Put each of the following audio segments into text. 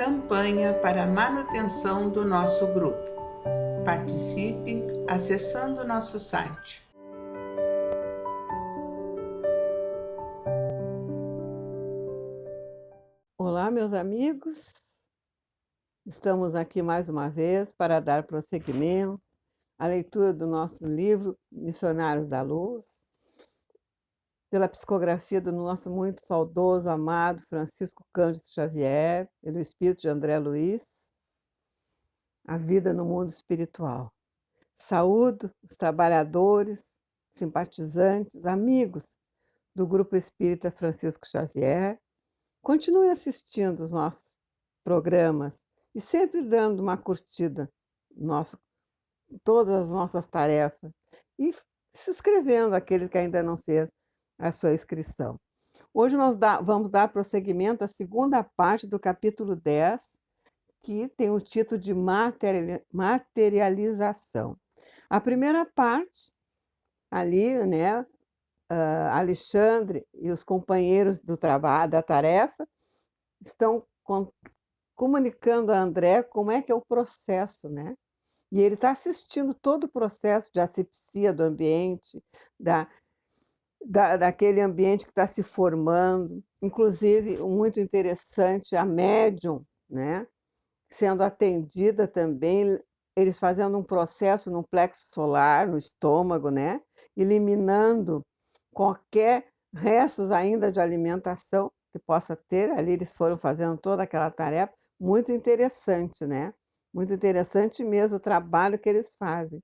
campanha para a manutenção do nosso grupo. Participe acessando nosso site. Olá, meus amigos. Estamos aqui mais uma vez para dar prosseguimento à leitura do nosso livro Missionários da Luz, pela psicografia do nosso muito saudoso, amado Francisco Cândido Xavier, pelo espírito de André Luiz, A Vida no Mundo Espiritual. Saúdo os trabalhadores, simpatizantes, amigos do Grupo Espírita Francisco Xavier. Continue assistindo os nossos programas e sempre dando uma curtida todas as nossas tarefas e se inscrevendo, aquele que ainda não fez a sua inscrição. Hoje nós vamos dar prosseguimento à segunda parte do capítulo 10, que tem o título de materialização. A primeira parte, ali, né, Alexandre e os companheiros do trabalho, da tarefa, estão comunicando a André como é que é o processo, né? E ele está assistindo todo o processo de asepsia do ambiente, daquele ambiente que está se formando. Inclusive, muito interessante, a médium, né, sendo atendida também, eles fazendo um processo no plexo solar, no estômago, né, eliminando qualquer restos ainda de alimentação que possa ter. Ali eles foram fazendo toda aquela tarefa, muito interessante, né? Muito interessante mesmo o trabalho que eles fazem.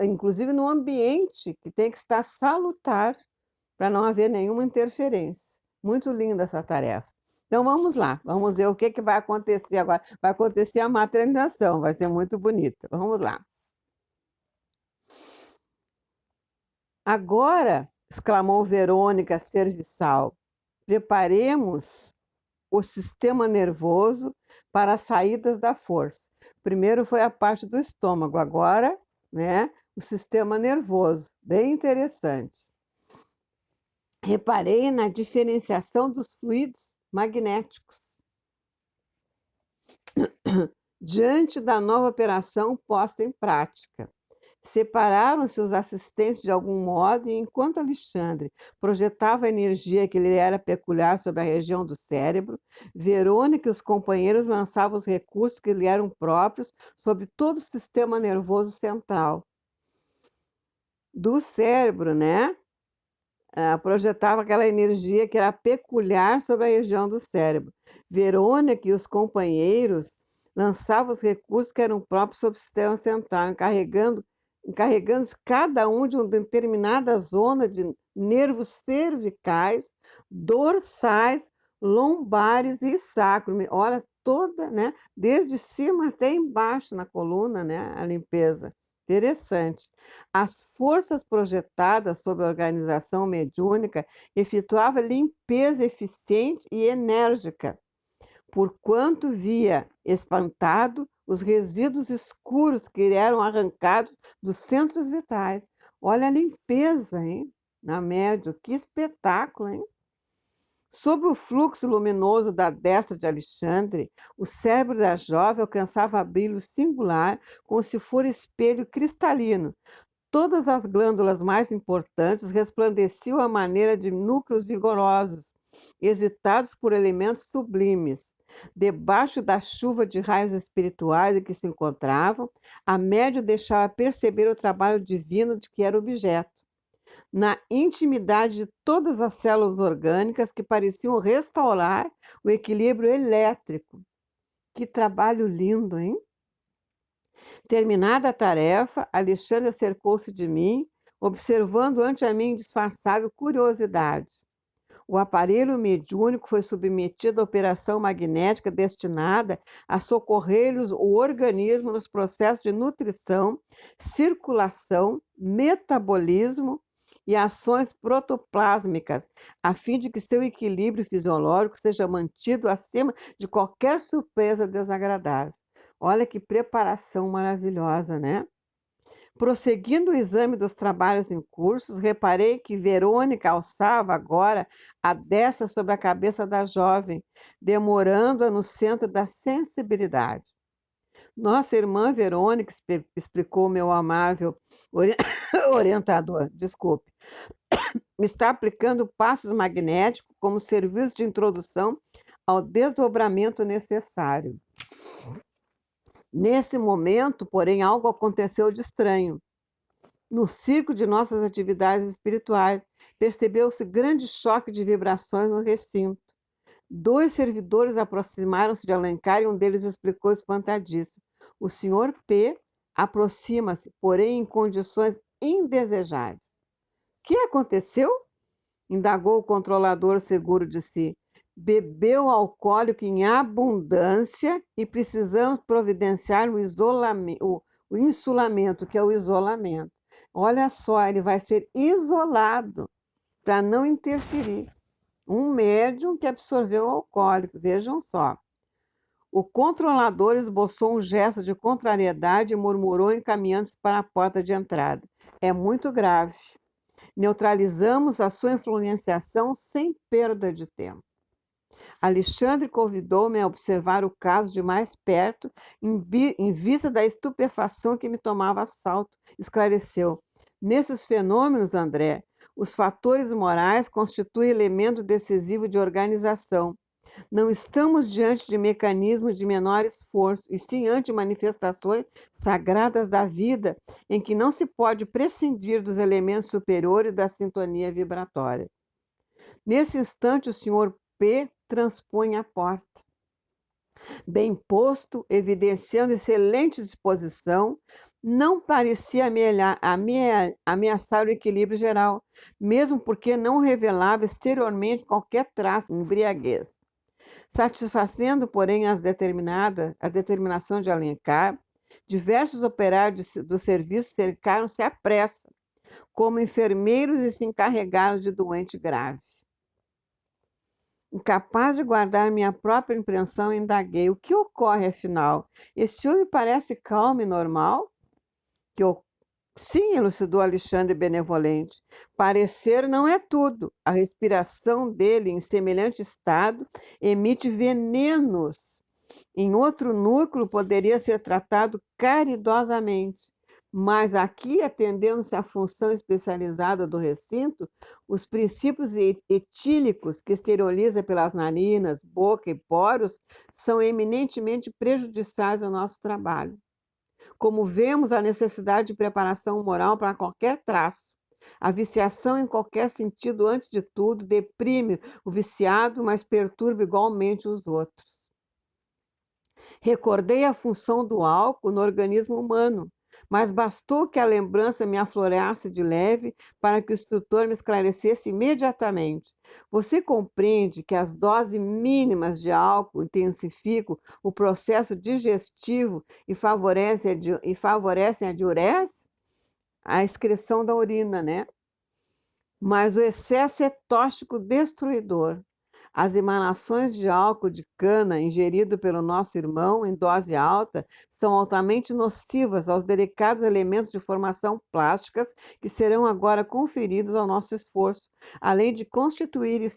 Inclusive no ambiente que tem que estar salutar, para não haver nenhuma interferência. Muito linda essa tarefa. Então vamos lá, vamos ver o que vai acontecer agora. Vai acontecer a materialização, vai ser muito bonito. Vamos lá. Agora, exclamou Verônica Serviçal, preparemos o sistema nervoso para as saídas da força. Primeiro foi a parte do estômago, agora, né, o sistema nervoso, bem interessante. Reparei na diferenciação dos fluidos magnéticos. Diante da nova operação posta em prática, separaram-se os assistentes de algum modo, e enquanto Alexandre projetava a energia que lhe era peculiar sobre a região do cérebro, Verônica e os companheiros lançavam os recursos que lhe eram próprios sobre todo o sistema nervoso central. Do cérebro, né? Projetava aquela energia que era peculiar sobre a região do cérebro. Verônica e os companheiros lançavam os recursos que eram próprios sobre o sistema central, encarregando-se cada um de uma determinada zona de nervos cervicais, dorsais, lombares e sacro. Olha, toda, né? Desde cima até embaixo na coluna, né? A limpeza. Interessante. As forças projetadas sobre a organização mediúnica efetuavam limpeza eficiente e enérgica, porquanto via espantado os resíduos escuros que eram arrancados dos centros vitais. Olha a limpeza, hein? Na médium, que espetáculo, hein? Sob o fluxo luminoso da destra de Alexandre, o cérebro da jovem alcançava brilho singular, como se fosse espelho cristalino. Todas as glândulas mais importantes resplandeciam à maneira de núcleos vigorosos, excitados por elementos sublimes. Debaixo da chuva de raios espirituais em que se encontravam, a médium deixava perceber o trabalho divino de que era objeto. Na intimidade de todas as células orgânicas que pareciam restaurar o equilíbrio elétrico. Que trabalho lindo, hein? Terminada a tarefa, Alexandre acercou-se de mim, observando ante a minha indisfarçável curiosidade. O aparelho mediúnico foi submetido à operação magnética destinada a socorrer-lhes o organismo nos processos de nutrição, circulação, metabolismo e ações protoplásmicas, a fim de que seu equilíbrio fisiológico seja mantido acima de qualquer surpresa desagradável. Olha que preparação maravilhosa, né? Prosseguindo o exame dos trabalhos em cursos, reparei que Verônica alçava agora a destra sobre a cabeça da jovem, demorando-a no centro da sensibilidade. Nossa irmã Verônica, explicou meu amável orientador, desculpe, está aplicando passos magnéticos como serviço de introdução ao desdobramento necessário. Nesse momento, porém, algo aconteceu de estranho. No ciclo de nossas atividades espirituais, percebeu-se grande choque de vibrações no recinto. 2 servidores aproximaram-se de Alencar e um deles explicou espantadíssimo: o senhor P aproxima-se, porém em condições indesejáveis. Que aconteceu? Indagou o controlador seguro de si. Bebeu alcoólico em abundância e precisamos providenciar o insulamento, que é o isolamento. Olha só, ele vai ser isolado para não interferir. Um médium que absorveu o alcoólico, vejam só. O controlador esboçou um gesto de contrariedade e murmurou, encaminhando-se para a porta de entrada: é muito grave. Neutralizamos a sua influenciação sem perda de tempo. Alexandre convidou-me a observar o caso de mais perto, em vista da estupefação que me tomava assalto. Esclareceu: nesses fenômenos, André, os fatores morais constituem elemento decisivo de organização. Não estamos diante de mecanismos de menor esforço, e sim ante manifestações sagradas da vida, em que não se pode prescindir dos elementos superiores da sintonia vibratória. Nesse instante, o senhor P transpõe a porta. Bem posto, evidenciando excelente disposição, não parecia ameaçar o equilíbrio geral, mesmo porque não revelava exteriormente qualquer traço de embriaguez. Satisfazendo, porém, a determinação de Alencar, diversos operários do serviço cercaram-se à pressa, como enfermeiros, e se encarregaram de doente grave. Incapaz de guardar minha própria impressão, indaguei: o que ocorre, afinal? Esse homem parece calmo e normal? Sim, elucidou Alexandre benevolente. Parecer não é tudo. A respiração dele, em semelhante estado, emite venenos. Em outro núcleo, poderia ser tratado caridosamente. Mas aqui, atendendo-se à função especializada do recinto, os princípios etílicos que exterioriza pelas narinas, boca e poros são eminentemente prejudiciais ao nosso trabalho. Como vemos, a necessidade de preparação moral para qualquer traço. A viciação, em qualquer sentido, antes de tudo, deprime o viciado, mas perturba igualmente os outros. Recordei a função do álcool no organismo humano, mas bastou que a lembrança me aflorasse de leve para que o instrutor me esclarecesse imediatamente. Você compreende que as doses mínimas de álcool intensificam o processo digestivo e favorecem a diurese? A excreção da urina, né? Mas o excesso é tóxico destruidor. As emanações de álcool de cana ingerido pelo nosso irmão em dose alta são altamente nocivas aos delicados elementos de formação plásticas que serão agora conferidos ao nosso esforço, além de constituírem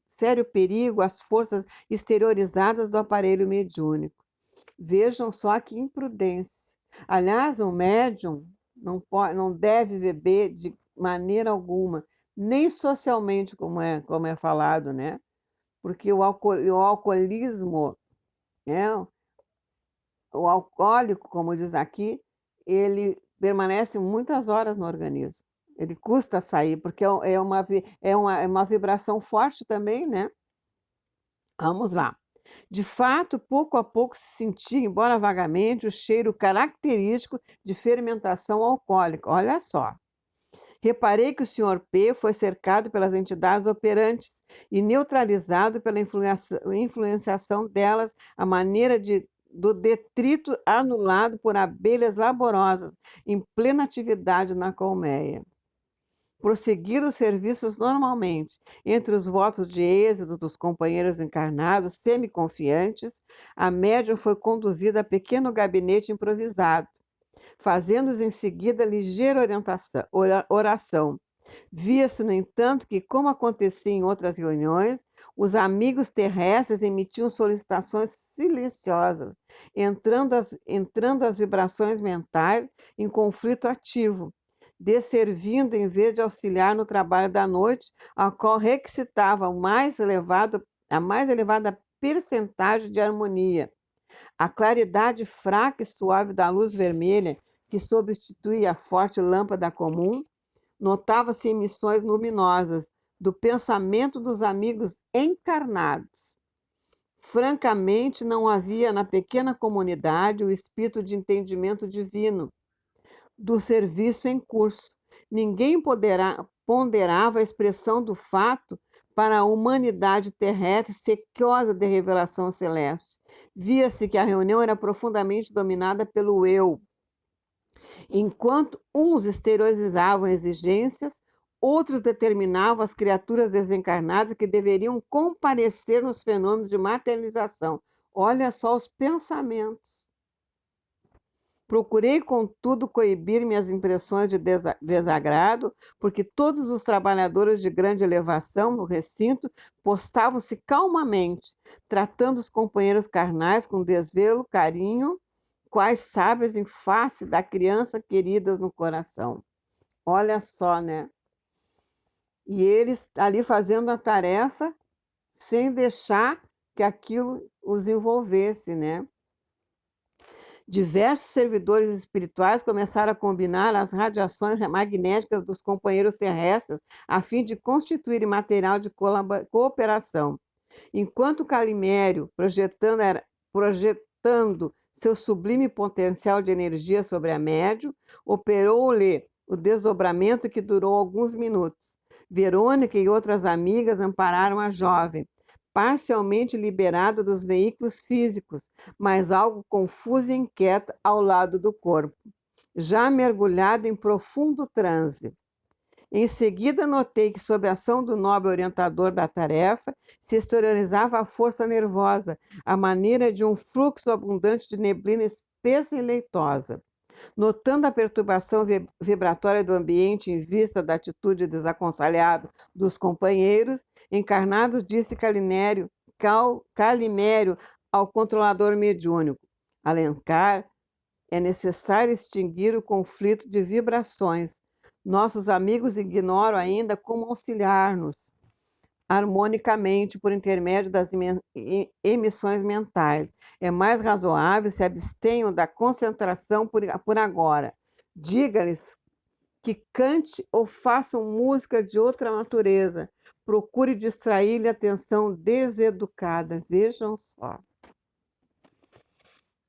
sério perigo às forças exteriorizadas do aparelho mediúnico. Vejam só que imprudência. Aliás, um médium não deve beber de maneira alguma, nem socialmente, como é falado, né? Porque o alcoolismo, né? O alcoólico, como diz aqui, ele permanece muitas horas no organismo. Ele custa sair, porque é uma vibração forte também, né? Vamos lá. De fato, pouco a pouco se sentia, embora vagamente, o cheiro característico de fermentação alcoólica. Olha só. Reparei que o Sr. P foi cercado pelas entidades operantes e neutralizado pela influenciação delas, a maneira do detrito anulado por abelhas laborosas, em plena atividade na colmeia. Prosseguiram os serviços normalmente. Entre os votos de êxito dos companheiros encarnados, semiconfiantes, a médium foi conduzida a pequeno gabinete improvisado. fazendo-os em seguida ligeira oração. Via-se, no entanto, que, como acontecia em outras reuniões, os amigos terrestres emitiam solicitações silenciosas, entrando as vibrações mentais em conflito ativo, desservindo em vez de auxiliar no trabalho da noite, a qual requisitava a mais elevada percentagem de harmonia. A claridade fraca e suave da luz vermelha, que substituía a forte lâmpada comum, notava-se emissões luminosas do pensamento dos amigos encarnados. Francamente, não havia na pequena comunidade o espírito de entendimento divino do serviço em curso. Ninguém ponderava a expressão do fato para a humanidade terrestre sequiosa de revelação celeste. Via-se que a reunião era profundamente dominada pelo eu. Enquanto uns exteriorizavam exigências, outros determinavam as criaturas desencarnadas que deveriam comparecer nos fenômenos de materialização. Olha só os pensamentos. Procurei, contudo, coibir minhas impressões de desagrado, porque todos os trabalhadores de grande elevação no recinto postavam-se calmamente, tratando os companheiros carnais com desvelo, carinho, quais sábios em face da criança queridas no coração. Olha só, né? E eles ali fazendo a tarefa sem deixar que aquilo os envolvesse, né? Diversos servidores espirituais começaram a combinar as radiações magnéticas dos companheiros terrestres a fim de constituir material de cooperação. Enquanto Calimério, projetando seu sublime potencial de energia sobre a médium, operou-lhe o desdobramento que durou alguns minutos. Verônica e outras amigas ampararam a jovem, parcialmente liberada dos veículos físicos, mas algo confusa e inquieta ao lado do corpo, já mergulhada em profundo transe. Em seguida, notei que, sob a ação do nobre orientador da tarefa, se exteriorizava a força nervosa, à maneira de um fluxo abundante de neblina espessa e leitosa. Notando a perturbação vibratória do ambiente em vista da atitude desaconselhável dos companheiros, encarnados, disse Calimério ao controlador mediúnico: Alencar, é necessário extinguir o conflito de vibrações. Nossos amigos ignoram ainda como auxiliar-nos harmonicamente por intermédio das emissões mentais. É mais razoável se abstenham da concentração por agora. Diga-lhes que cante ou façam música de outra natureza. Procure distrair-lhe a atenção deseducada. Vejam só.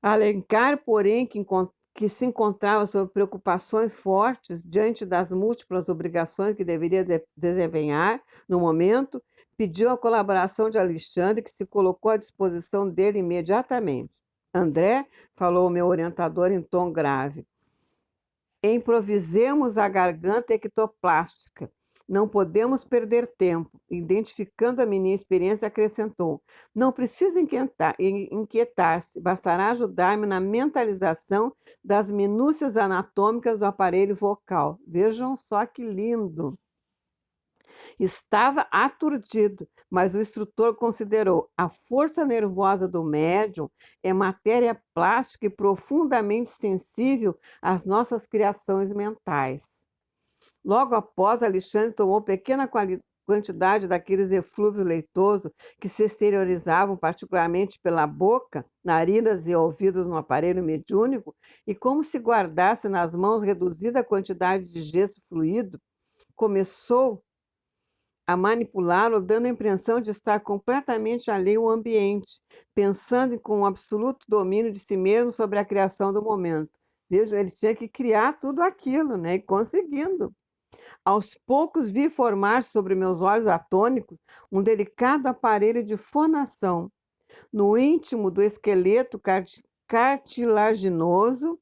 Alencar, porém, que se encontrava sob preocupações fortes diante das múltiplas obrigações que deveria desempenhar no momento, pediu a colaboração de Alexandre, que se colocou à disposição dele imediatamente. André, falou o meu orientador em tom grave, improvisemos a garganta ectoplástica. Não podemos perder tempo. Identificando a minha experiência, acrescentou: não precisa inquietar-se, bastará ajudar-me na mentalização das minúcias anatômicas do aparelho vocal. Vejam só que lindo! Estava aturdido, mas o instrutor considerou: a força nervosa do médium é matéria plástica e profundamente sensível às nossas criações mentais. Logo após, Alexandre tomou pequena quantidade daqueles eflúvios leitosos que se exteriorizavam particularmente pela boca, narinas e ouvidos no aparelho mediúnico, e, como se guardasse nas mãos reduzida quantidade de gesso fluido, começou a manipulá-lo, dando a impressão de estar completamente alheio ao ambiente, pensando com um absoluto domínio de si mesmo sobre a criação do momento. Veja, ele tinha que criar tudo aquilo, né? E conseguindo. Aos poucos vi formar sobre meus olhos atônicos um delicado aparelho de fonação. No íntimo do esqueleto cartilaginoso,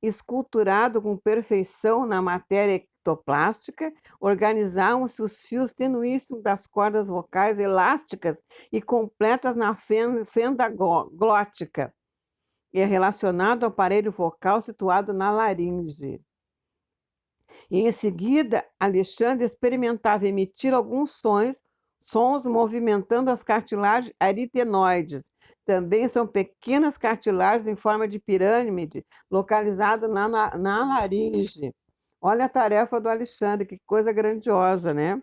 esculturado com perfeição na matéria ectoplástica, organizavam-se os fios tenuíssimos das cordas vocais elásticas e completas na fenda glótica. e é relacionado ao aparelho vocal situado na laringe. E em seguida, Alexandre experimentava emitir alguns sons movimentando as cartilagens aritenoides. Também são pequenas cartilagens em forma de pirâmide, localizadas na laringe. Olha a tarefa do Alexandre, que coisa grandiosa, né?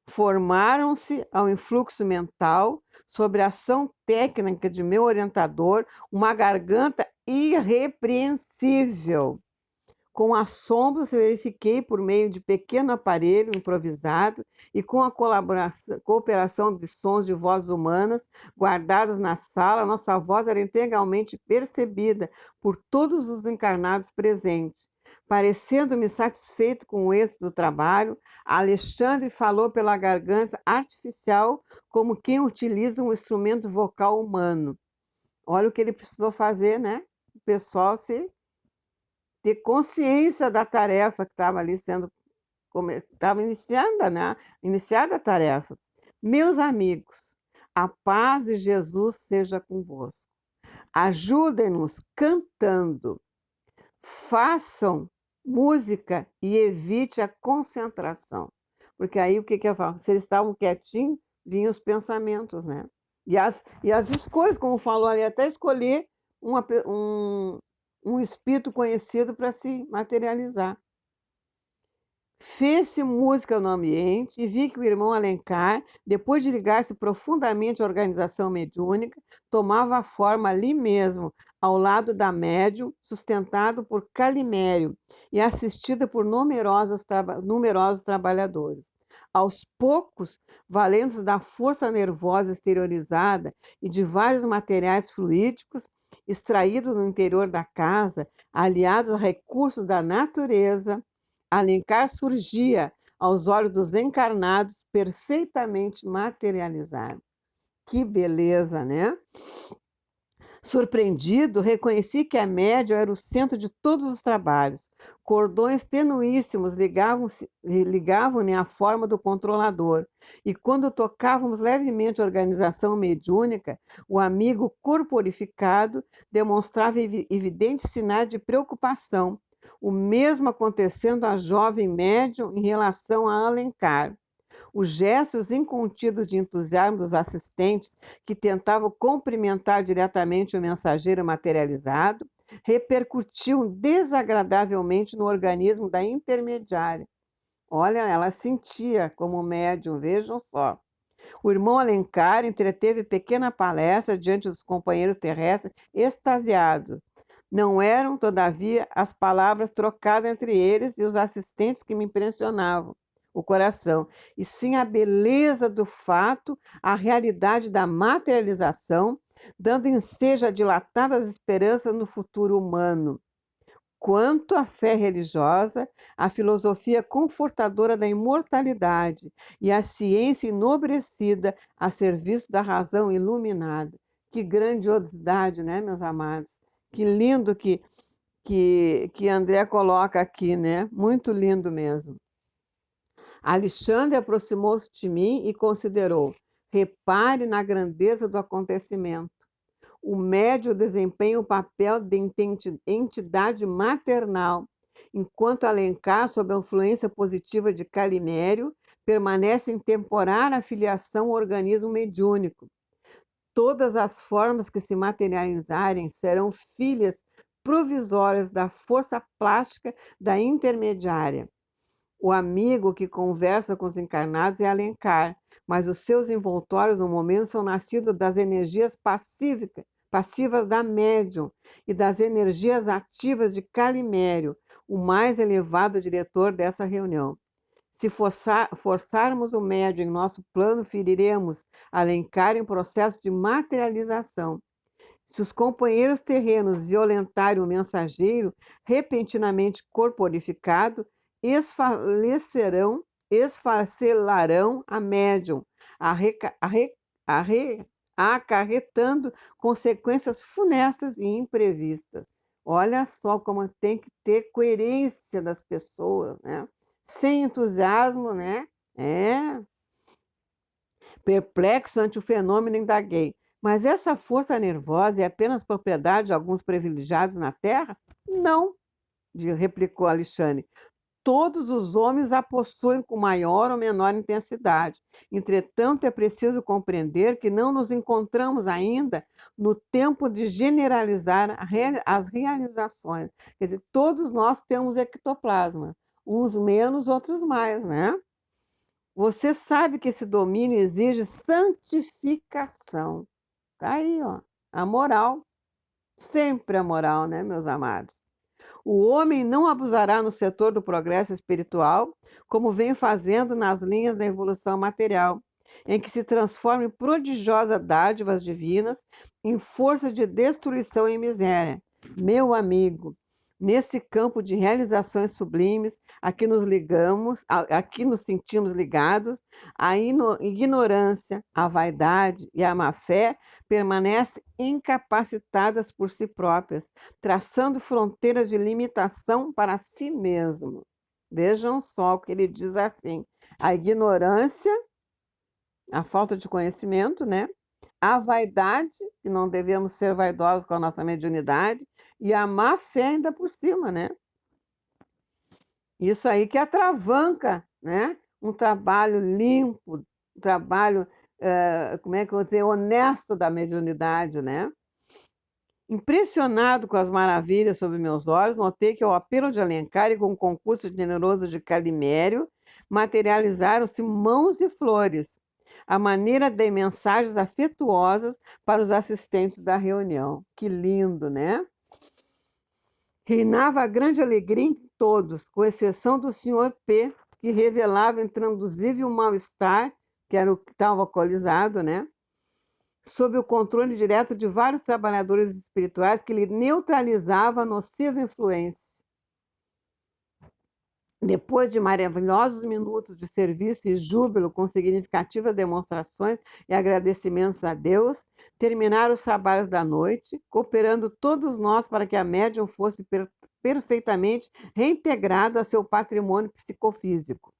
Formaram-se ao influxo mental, sobre a ação técnica de meu orientador, uma garganta irrepreensível. Com assombro, verifiquei por meio de pequeno aparelho improvisado e com a cooperação de sons de vozes humanas guardadas na sala, nossa voz era integralmente percebida por todos os encarnados presentes. Parecendo-me satisfeito com o êxito do trabalho, Alexandre falou pela garganta artificial como quem utiliza um instrumento vocal humano. Olha o que ele precisou fazer, né? O pessoal ter consciência da tarefa que estava ali estava iniciada a tarefa. Meus amigos, a paz de Jesus seja convosco. Ajudem-nos cantando. Façam música e evite a concentração. Porque aí o que eu falo? Se eles estavam quietinhos, vinham os pensamentos, né? E as escolhas, como falou ali, até escolher um espírito conhecido para se materializar. Fez-se música no ambiente e vi que o irmão Alencar, depois de ligar-se profundamente à organização mediúnica, tomava a forma ali mesmo, ao lado da médium, sustentado por Calimério e assistida por numerosos trabalhadores. Aos poucos, valendo-se da força nervosa exteriorizada e de vários materiais fluídicos extraídos no interior da casa, aliados a recursos da natureza, Alencar surgia aos olhos dos encarnados perfeitamente materializado. Que beleza, né? Surpreendido, reconheci que a médium era o centro de todos os trabalhos. Cordões tenuíssimos ligavam-ne à forma do controlador. E quando tocávamos levemente a organização mediúnica, o amigo corporificado demonstrava evidentes sinais de preocupação. O mesmo acontecendo à jovem médium em relação a Alencar. Os gestos incontidos de entusiasmo dos assistentes, que tentavam cumprimentar diretamente o mensageiro materializado, repercutiam desagradavelmente no organismo da intermediária. Olha, ela sentia como médium, vejam só. O irmão Alencar entreteve pequena palestra diante dos companheiros terrestres, extasiados. Não eram, todavia, as palavras trocadas entre eles e os assistentes que me impressionavam o coração, e sim a beleza do fato, a realidade da materialização, dando ensejo a dilatadas esperanças no futuro humano. Quanto à fé religiosa, a filosofia confortadora da imortalidade e a ciência enobrecida a serviço da razão iluminada. Que grandiosidade, né, meus amados? Que lindo que André coloca aqui, né? Muito lindo mesmo. Alexandre aproximou-se de mim e considerou: repare na grandeza do acontecimento. O médium desempenha o papel de entidade maternal, enquanto Alencar, sob a influência positiva de Calimério, permanece em temporária filiação ao organismo mediúnico. Todas as formas que se materializarem serão filhas provisórias da força plástica da intermediária. O amigo que conversa com os encarnados é Alencar, mas os seus envoltórios no momento são nascidos das energias passivas da médium e das energias ativas de Calimério, o mais elevado diretor dessa reunião. Se forçarmos o médium em nosso plano, feriremos Alencar em processo de materialização. Se os companheiros terrenos violentarem o mensageiro, repentinamente corporificado, esfacelarão a médium, acarretando consequências funestas e imprevistas. Olha só como tem que ter coerência das pessoas, né? Sem entusiasmo, né? Perplexo ante o fenômeno, indaguei. Mas essa força nervosa é apenas propriedade de alguns privilegiados na Terra? Não, replicou Alexandre. Todos os homens a possuem com maior ou menor intensidade. Entretanto, é preciso compreender que não nos encontramos ainda no tempo de generalizar as realizações. Quer dizer, todos nós temos ectoplasma, uns menos, outros mais, né? Você sabe que esse domínio exige santificação. Tá aí, ó, a moral, sempre a moral, né, meus amados? O homem não abusará no setor do progresso espiritual, como vem fazendo nas linhas da evolução material, em que se transforma em prodigiosas dádivas divinas, em força de destruição e miséria. Meu amigo, nesse campo de realizações sublimes, aqui nos sentimos ligados, a ignorância, a vaidade e a má-fé permanecem incapacitadas por si próprias, traçando fronteiras de limitação para si mesmo. Vejam só o que ele diz assim: a ignorância, a falta de conhecimento, né? A vaidade, que não devemos ser vaidosos com a nossa mediunidade, e a má fé ainda por cima, né? Isso aí que atravanca, né? Um trabalho limpo, um trabalho, como é que eu vou dizer, honesto da mediunidade, né? Impressionado com as maravilhas sob meus olhos, notei que ao apelo de Alencar e com o concurso generoso de Calimério, materializaram-se mãos e flores, à maneira de mensagens afetuosas para os assistentes da reunião. Que lindo, né? Reinava a grande alegria em todos, com exceção do senhor P, que revelava intraduzível mal-estar, que era o que estava alcoolizado, né? Sob o controle direto de vários trabalhadores espirituais que lhe neutralizava a nociva influência. Depois de maravilhosos minutos de serviço e júbilo com significativas demonstrações e agradecimentos a Deus, terminaram os trabalhos da noite, cooperando todos nós para que a médium fosse perfeitamente reintegrada a seu patrimônio psicofísico.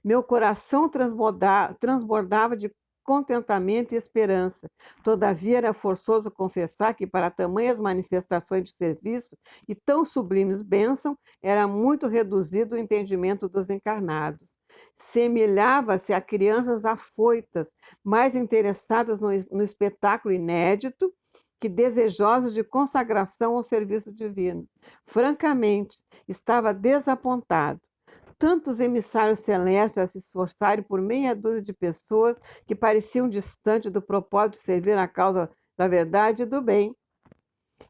Meu coração transbordava de contentamento e esperança. Todavia, era forçoso confessar que, para tamanhas manifestações de serviço e tão sublimes bênçãos, era muito reduzido o entendimento dos encarnados. Semelhava-se a crianças afoitas, mais interessadas no espetáculo inédito que desejosos de consagração ao serviço divino. Francamente, estava desapontado. Tantos emissários celestes a se esforçarem por meia dúzia de pessoas que pareciam distantes do propósito de servir a causa da verdade e do bem.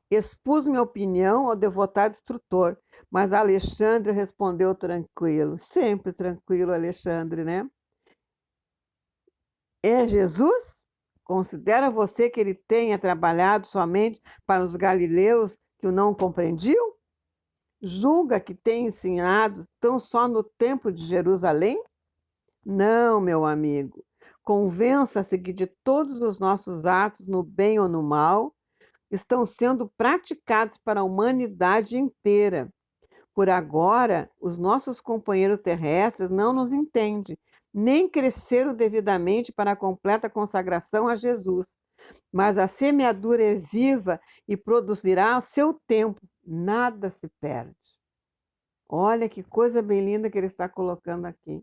Expus minha opinião ao devotado instrutor, mas Alexandre respondeu tranquilo, sempre tranquilo, Alexandre, né? É Jesus? Considera você que ele tenha trabalhado somente para os galileus que o não compreendiam? Julga que tem ensinado tão só no templo de Jerusalém? Não, meu amigo. Convença-se que de todos os nossos atos, no bem ou no mal, estão sendo praticados para a humanidade inteira. Por agora, os nossos companheiros terrestres não nos entendem, nem cresceram devidamente para a completa consagração a Jesus. Mas a semeadura é viva e produzirá a seu tempo. Nada se perde. Olha que coisa bem linda que ele está colocando aqui.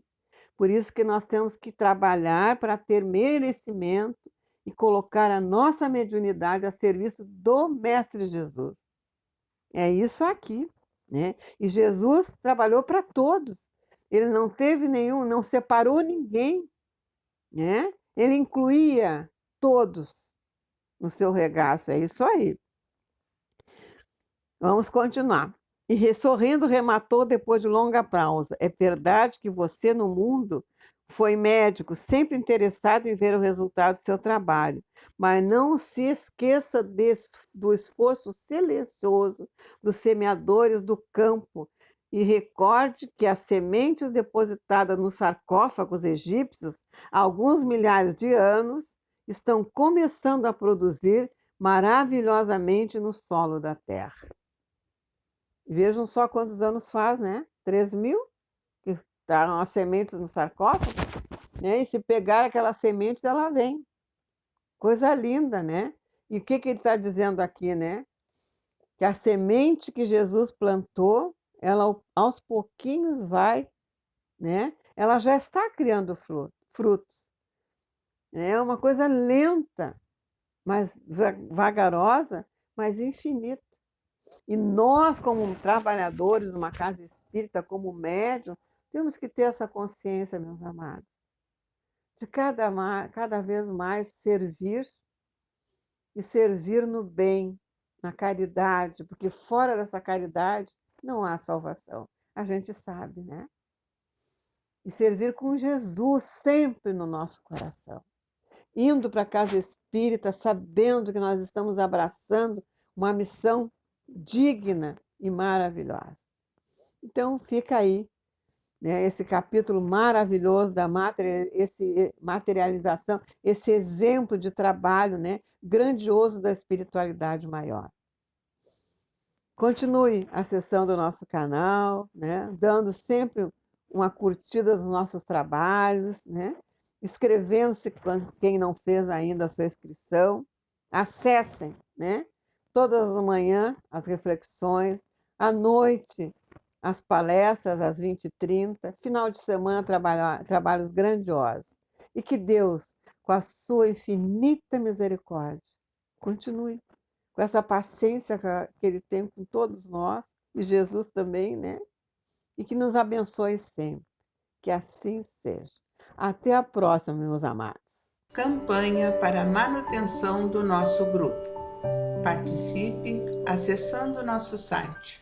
Por isso que nós temos que trabalhar para ter merecimento e colocar a nossa mediunidade a serviço do Mestre Jesus. É isso aqui, né? E Jesus trabalhou para todos. Ele não teve nenhum, não separou ninguém, né? Ele incluía todos no seu regaço. É isso aí. Vamos continuar. E sorrindo rematou depois de longa pausa. É verdade que você no mundo foi médico, sempre interessado em ver o resultado do seu trabalho, mas não se esqueça do esforço silencioso dos semeadores do campo e recorde que as sementes depositadas nos sarcófagos egípcios há alguns milhares de anos estão começando a produzir maravilhosamente no solo da terra. Vejam só quantos anos faz, né? 3.000, que estavam as sementes no sarcófago, né? E se pegar aquelas sementes, ela vem. Coisa linda, né? E o que que ele está dizendo aqui, né? Que a semente que Jesus plantou, ela aos pouquinhos vai, né? Ela já está criando frutos. É uma coisa lenta, mas vagarosa, mas infinita. E nós, como trabalhadores numa casa espírita, como médium, temos que ter essa consciência, meus amados, de cada vez mais servir e servir no bem, na caridade, porque fora dessa caridade não há salvação. A gente sabe, né? E servir com Jesus sempre no nosso coração. Indo para a casa espírita, sabendo que nós estamos abraçando uma missão digna e maravilhosa. Então, fica aí, né, esse capítulo maravilhoso da materialização, esse exemplo de trabalho, né, grandioso da espiritualidade maior. Continue acessando o nosso canal, né, dando sempre uma curtida nos nossos trabalhos, né, inscrevendo-se quem não fez ainda a sua inscrição. Acessem, né, todas as manhãs as reflexões, à noite as palestras às 20h30, final de semana trabalhos grandiosos. E que Deus, com a sua infinita misericórdia, continue com essa paciência que Ele tem com todos nós, e Jesus também, né? E que nos abençoe sempre. Que assim seja. Até a próxima, meus amados. Campanha para a manutenção do nosso grupo. Participe acessando nosso site